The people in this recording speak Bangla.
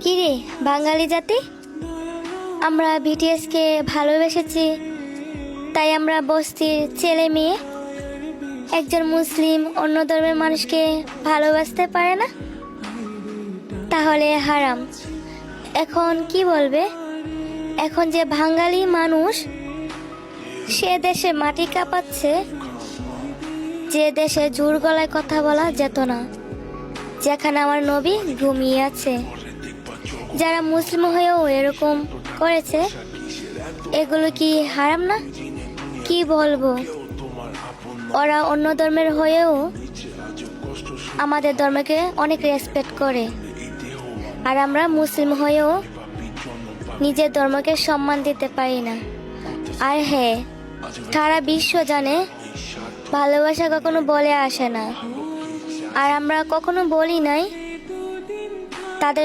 কিরে বাঙালি জাতি, আমরা বিটিএসকে ভালোবেসেছি, তাই আমরা বস্তির ছেলে মেয়ে একজন মুসলিম অন্য ধর্মের মানুষকে ভালোবাসতে পারে না? তাহলে হারাম। এখন কি বলবে? এখন যে বাঙালি মানুষ সে দেশে মাটি কাঁপাচ্ছে, যে দেশে জোর গলায় কথা বলা যেত না, যেখানে আমার নবী ঘুমিয়ে আছে, যারা মুসলিম হয়েও এরকম করেছে, এগুলো কি হারাম না? কি বলবো, ওরা অন্য ধর্মের হয়েও আমাদের ধর্মকে অনেক রেসপেক্ট করে, আর আমরা মুসলিম হয়েও নিজের ধর্মকে সম্মান দিতে পারি না। আর হ্যাঁ, সারা বিশ্ব জানে ভালোবাসা কখনো বলে আসে না, আর আমরা কখনো বলি নাই তাদের